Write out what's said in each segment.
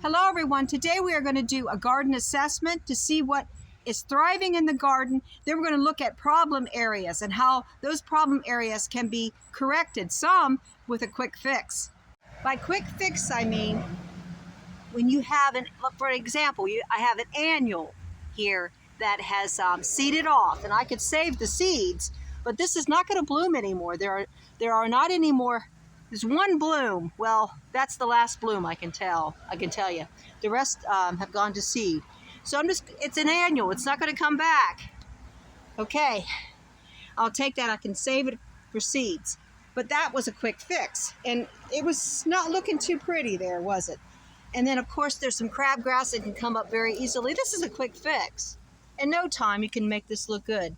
Hello everyone, today we are going to do a garden assessment to see what is thriving in the garden. Then we're going to look at problem areas and how those problem areas can be corrected, some with a quick fix. By quick fix I mean when you have for example, I have an annual here that has seeded off, and I could save the seeds, but this is not going to bloom anymore. There are not any more. There's one bloom. Well, that's the last bloom, I can tell you. The rest have gone to seed. So it's an annual. It's not going to come back. Okay, I'll take that. I can save it for seeds. But that was a quick fix. And it was not looking too pretty there, was it? And then, of course, there's some crabgrass that can come up very easily. This is a quick fix. In no time, you can make this look good.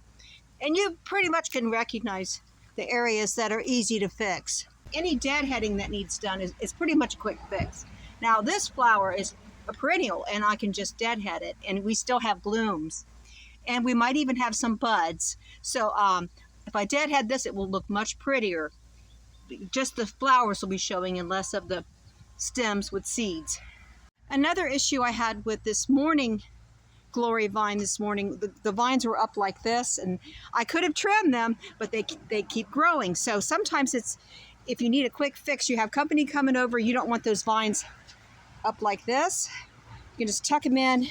And you pretty much can recognize the areas that are easy to fix. Any deadheading that needs done is pretty much a quick fix. Now this flower is a perennial and I can just deadhead it and we still have blooms. And we might even have some buds. So if I deadhead this, it will look much prettier. Just the flowers will be showing and less of the stems with seeds. Another issue I had with this morning glory vine this morning, the vines were up like this and I could have trimmed them, but they keep growing. So sometimes if you need a quick fix, you have company coming over, you don't want those vines up like this. You can just tuck them in,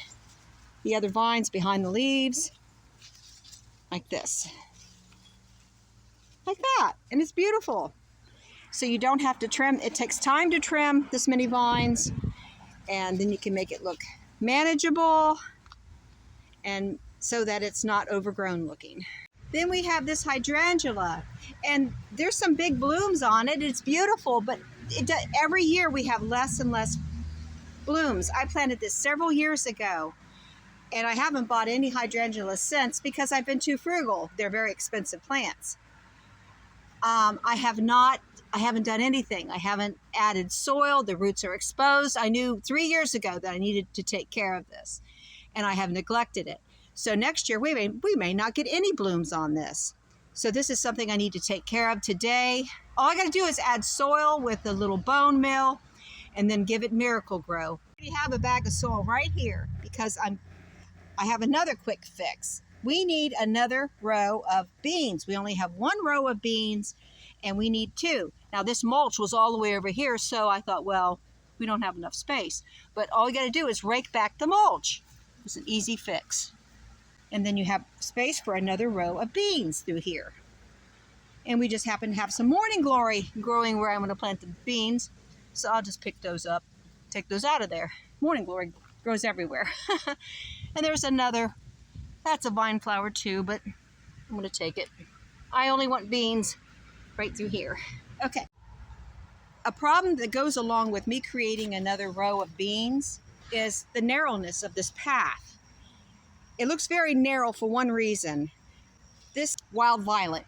the other vines behind the leaves, like this. Like that, and it's beautiful. So you don't have to trim. It takes time to trim this many vines, and then you can make it look manageable, and so that it's not overgrown looking. Then we have this hydrangea, and there's some big blooms on it. It's beautiful, but every year we have less and less blooms. I planted this several years ago, and I haven't bought any hydrangea since because I've been too frugal. They're very expensive plants. I haven't done anything. I haven't added soil. The roots are exposed. I knew 3 years ago that I needed to take care of this, and I have neglected it. So next year, we may not get any blooms on this. So this is something I need to take care of today. All I got to do is add soil with a little bone meal and then give it Miracle-Gro. We have a bag of soil right here because I have another quick fix. We need another row of beans. We only have one row of beans and we need two. Now this mulch was all the way over here, so I thought, well, we don't have enough space. But all you got to do is rake back the mulch. It's an easy fix. And then you have space for another row of beans through here. And we just happen to have some morning glory growing where I'm going to plant the beans. So I'll just pick those up, take those out of there. Morning glory grows everywhere. And there's another, that's a vine flower too, but I'm going to take it. I only want beans right through here. Okay. A problem that goes along with me creating another row of beans is the narrowness of this path. It looks very narrow for one reason. This wild violet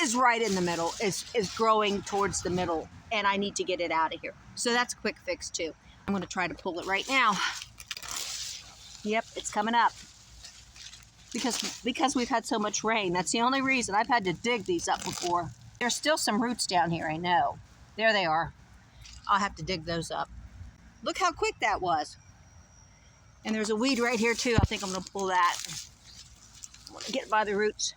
is right in the middle, is growing towards the middle, and I need to get it out of here. So that's a quick fix too. I'm going to try to pull it right now. Yep, it's coming up. Because we've had so much rain. That's the only reason. I've had to dig these up before. There's still some roots down here, I know. There they are. I'll have to dig those up. Look how quick that was. And there's a weed right here too. I think I'm going to pull that. I want to get by the roots.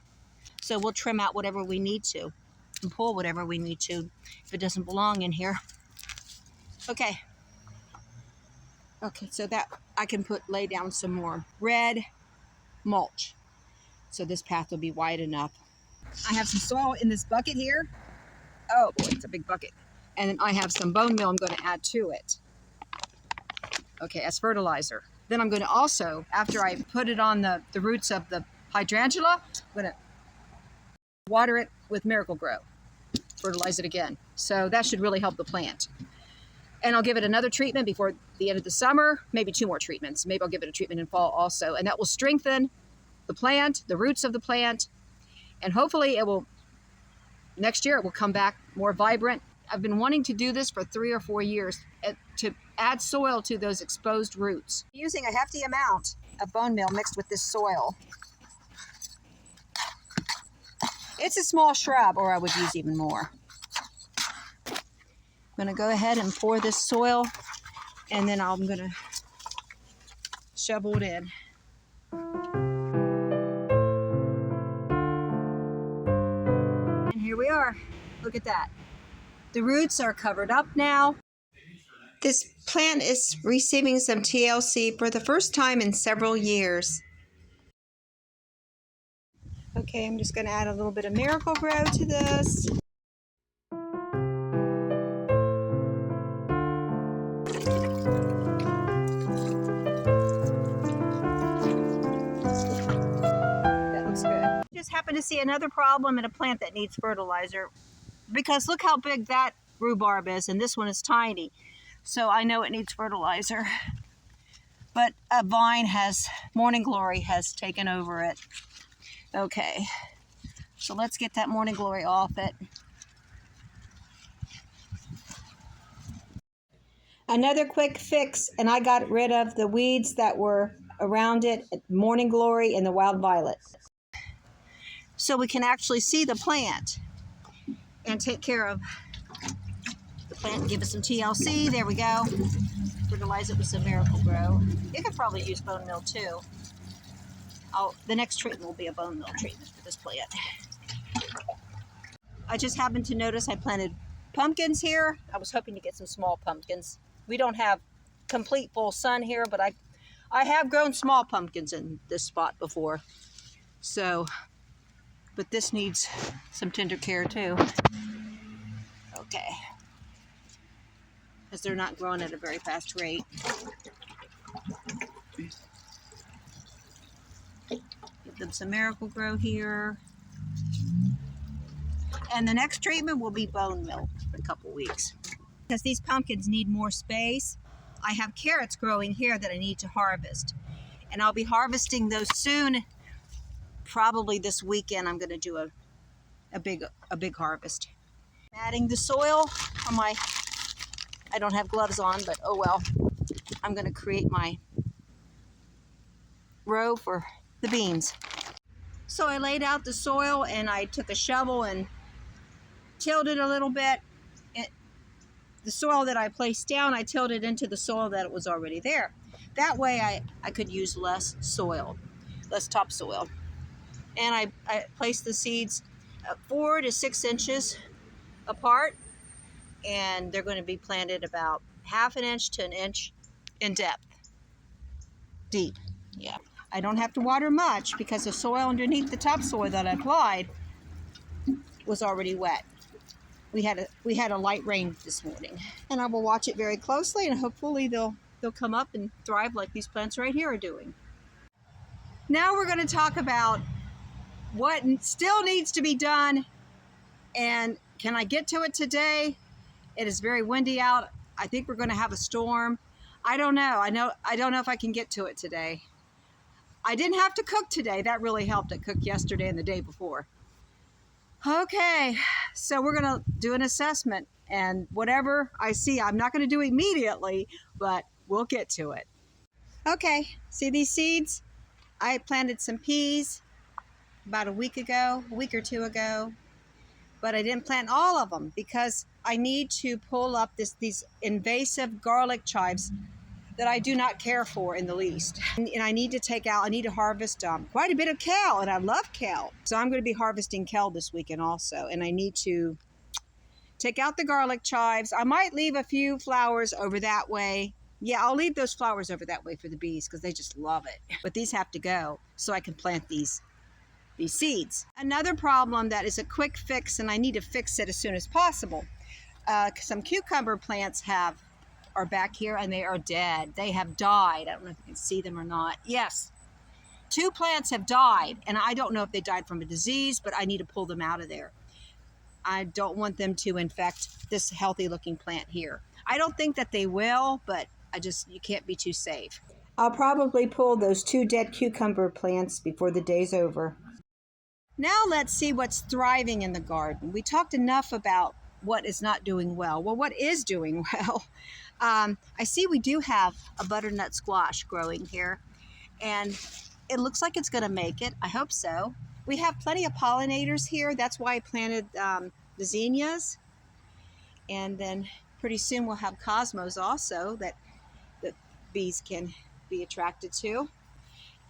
So we'll trim out whatever we need to and pull whatever we need to if it doesn't belong in here. Okay. Okay, so that I can lay down some more red mulch. So this path will be wide enough. I have some soil in this bucket here. Oh boy, it's a big bucket. And then I have some bone meal I'm going to add to it. Okay, as fertilizer. Then I'm going to also, after I put it on the roots of the hydrangea, I'm going to water it with Miracle-Gro, fertilize it again. So that should really help the plant. And I'll give it another treatment before the end of the summer, maybe 2 more treatments. Maybe I'll give it a treatment in fall also. And that will strengthen the plant, the roots of the plant. And hopefully next year it will come back more vibrant. I've been wanting to do this for 3 or 4 years to add soil to those exposed roots. Using a hefty amount of bone meal mixed with this soil. It's a small shrub, or I would use even more. I'm going to go ahead and pour this soil And then I'm gonna shovel it in. And here we are. Look at that. The roots are covered up now. This plant is receiving some TLC for the first time in several years. Okay, I'm just going to add a little bit of Miracle-Gro to this. That looks good. Just happened to see another problem in a plant that needs fertilizer, because look how big that rhubarb is, and this one is tiny. So I know it needs fertilizer. But a vine Morning Glory has taken over it. Okay, so let's get that Morning Glory off it. Another quick fix, and I got rid of the weeds that were around it, Morning Glory and the Wild Violet. So we can actually see the plant and take care of the plant and give it some TLC. There we go. Fertilize it with some Miracle-Gro. You could probably use bone meal too. The next treatment will be a bone meal treatment for this plant. I just happened to notice I planted pumpkins here. I was hoping to get some small pumpkins. We don't have complete full sun here, but I have grown small pumpkins in this spot before. So, but this needs some tender care too. Okay. Because they're not growing at a very fast rate. Give them some Miracle-Gro here. And the next treatment will be bone meal for a couple weeks. Because these pumpkins need more space, I have carrots growing here that I need to harvest. And I'll be harvesting those soon. Probably this weekend I'm going to do a big harvest. I'm adding the soil on my, I don't have gloves on, but oh well. I'm going to create my row for the beans. So I laid out the soil and I took a shovel and tilled it a little bit. The soil that I placed down, I tilled it into the soil that was already there. That way I could use less soil, less topsoil. And I placed the seeds 4 to 6 inches apart, and they're going to be planted about 1/2 inch to 1 inch in depth, deep. Yeah, I don't have to water much because the soil underneath the topsoil that I applied was already wet. We had a light rain this morning, and I will watch it very closely, and hopefully they'll come up and thrive like these plants right here are doing. Now we're going to talk about what still needs to be done, and can I get to it today? It is very windy out. I think we're going to have a storm. I don't know. I don't know if I can get to it today. I didn't have to cook today. That really helped. I cooked yesterday and the day before. Okay, so we're going to do an assessment, and whatever I see, I'm not going to do immediately, but we'll get to it. Okay, see these seeds? I planted some peas about a week or 2 ago, but I didn't plant all of them because I need to pull up these invasive garlic chives that I do not care for in the least. And I need to harvest quite a bit of kale, and I love kale. So I'm going to be harvesting kale this weekend also, and I need to take out the garlic chives. I might leave a few flowers over that way. Yeah, I'll leave those flowers over that way for the bees because they just love it. But these have to go so I can plant these seeds. Another problem that is a quick fix, and I need to fix it as soon as possible. Some cucumber plants are back here and they are dead. They have died. I don't know if you can see them or not. Yes, 2 plants have died, and I don't know if they died from a disease, but I need to pull them out of there. I don't want them to infect this healthy looking plant here. I don't think that they will, but you can't be too safe. I'll probably pull those 2 dead cucumber plants before the day's over. Now let's see what's thriving in the garden. We talked enough about what is not doing well. Well, what is doing well? I see we do have a butternut squash growing here, and it looks like it's going to make it. I hope so. We have plenty of pollinators here. That's why I planted the zinnias, and then pretty soon we'll have cosmos also that bees can be attracted to.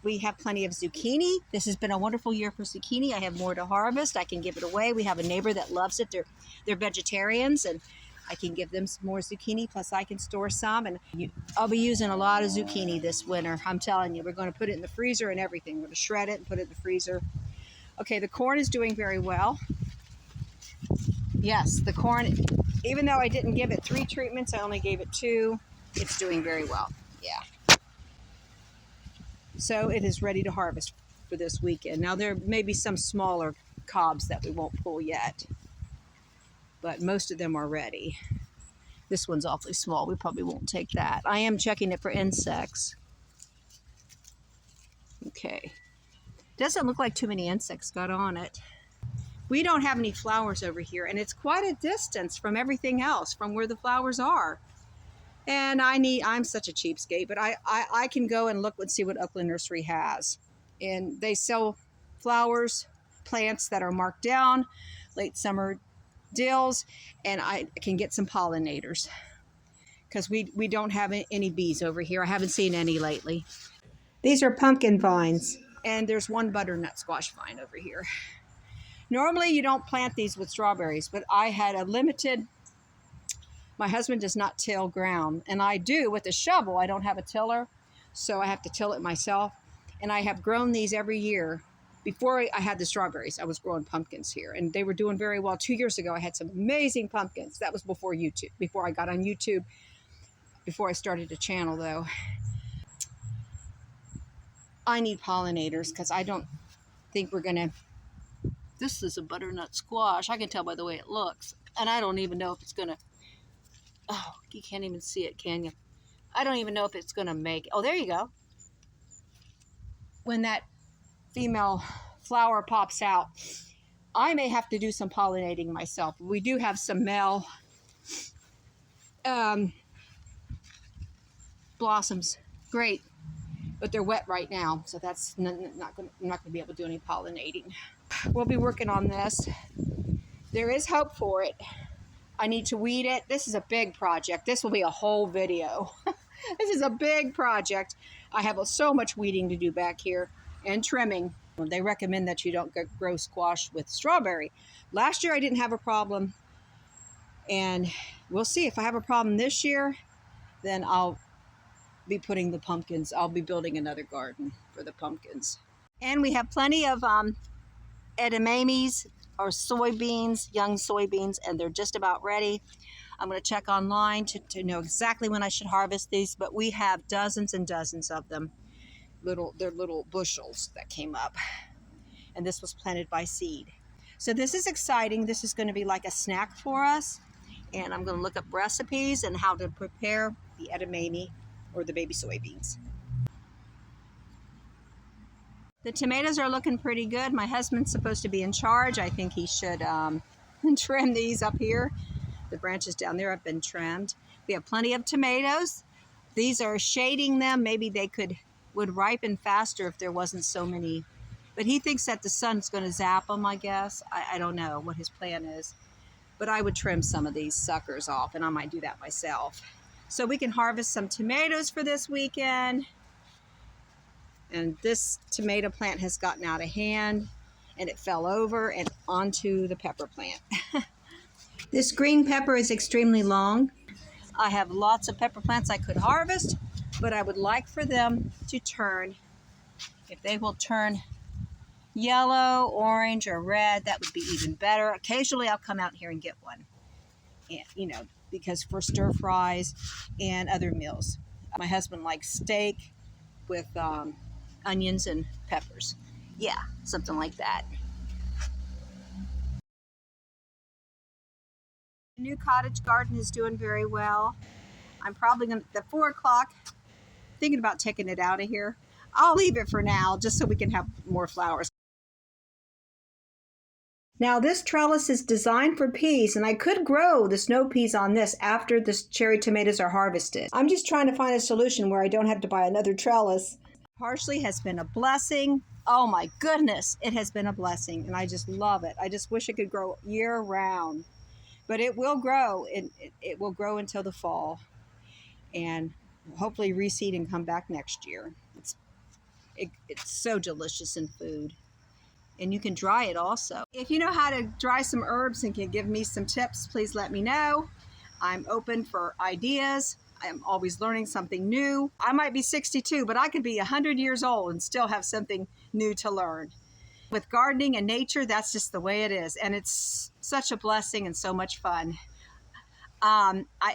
We have plenty of zucchini. This has been a wonderful year for zucchini. I have more to harvest. I can give it away. We have a neighbor that loves it. They're vegetarians, and I can give them some more zucchini, plus I can store some. And I'll be using a lot of zucchini this winter. I'm telling you, we're going to put it in the freezer and everything. We're going to shred it and put it in the freezer. Okay, the corn is doing very well. Yes, the corn, even though I didn't give it 3 treatments, I only gave it 2. It's doing very well. Yeah. So it is ready to harvest for this weekend. Now there may be some smaller cobs that we won't pull yet, but most of them are ready. This one's awfully small. We probably won't take that. I am checking it for insects. Okay. Doesn't look like too many insects got on it. We don't have any flowers over here, and it's quite a distance from everything else, from where the flowers are. And I'm such a cheapskate, but I can go and look and see what Oakland Nursery has. And they sell flowers, plants that are marked down, late summer dills, and I can get some pollinators because we don't have any bees over here. I haven't seen any lately. These are pumpkin vines, and there's one butternut squash vine over here. Normally you don't plant these with strawberries, but I had a limited. My husband does not till ground, and I do with a shovel. I don't have a tiller, so I have to till it myself. And I have grown these every year. Before I had the strawberries, I was growing pumpkins here, and they were doing very well. 2 years ago, I had some amazing pumpkins. That was before YouTube, before I got on YouTube, before I started a channel, though. I need pollinators because I don't think we're going to... This is a butternut squash. I can tell by the way it looks, and I don't even know if it's going to... Oh, you can't even see it, can you? I don't even know if it's going to make... Oh, there you go. When that female flower pops out, I may have to do some pollinating myself. We do have some male blossoms. Great. But they're wet right now, so that's I'm not going to be able to do any pollinating. We'll be working on this. There is hope for it. I need to weed it. This is a big project. This will be a whole video. This is a big project. I have so much weeding to do back here and trimming. They recommend that you don't grow squash with strawberry. Last year I didn't have a problem, and we'll see. If I have a problem this year, then I'll be putting the pumpkins. I'll be building another garden for the pumpkins. And we have plenty of edamames, or soybeans, young soybeans, and they're just about ready. I'm going to check online to know exactly when I should harvest these, but we have dozens and dozens of them. They're little bushels that came up, and this was planted by seed. So this is exciting. This is going to be like a snack for us, and I'm going to look up recipes and how to prepare the edamame or the baby soybeans. The tomatoes are looking pretty good. My husband's supposed to be in charge. I think he should trim these up here. The branches down there have been trimmed. We have plenty of tomatoes. These are shading them. Maybe they would ripen faster if there wasn't so many. But he thinks that the sun's going to zap them, I guess. I don't know what his plan is. But I would trim some of these suckers off, and I might do that myself. So we can harvest some tomatoes for this weekend. And this tomato plant has gotten out of hand, and it fell over and onto the pepper plant. This green pepper is extremely long. I have lots of pepper plants I could harvest, but I would like for them to turn. If they will turn yellow, orange, or red, that would be even better. Occasionally I'll come out here and get one, and, because for stir fries and other meals. My husband likes steak with onions and peppers. Yeah, something like that. The new cottage garden is doing very well. I'm probably going to, at 4 o'clock, thinking about taking it out of here. I'll leave it for now just so we can have more flowers. Now this trellis is designed for peas, and I could grow the snow peas on this after the cherry tomatoes are harvested. I'm just trying to find a solution where I don't have to buy another trellis. Parsley has been a blessing. Oh my goodness, it has been a blessing, and I just love it. I just wish it could grow year round, but it will grow. It will grow until the fall, and hopefully reseed and come back next year. It's so delicious in food. And you can dry it also. If you know how to dry some herbs and can give me some tips, please let me know. I'm open for ideas. I'm always learning something new. I might be 62, but I could be 100 years old and still have something new to learn. With gardening and nature, that's just the way it is. And it's such a blessing and so much fun.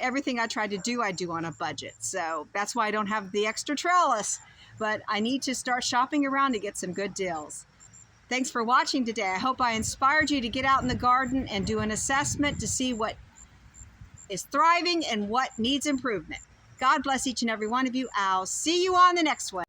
Everything I try to do, I do on a budget. So that's why I don't have the extra trellis. But I need to start shopping around to get some good deals. Thanks for watching today. I hope I inspired you to get out in the garden and do an assessment to see what is thriving and what needs improvement. God bless each and every one of you. I'll see you on the next one.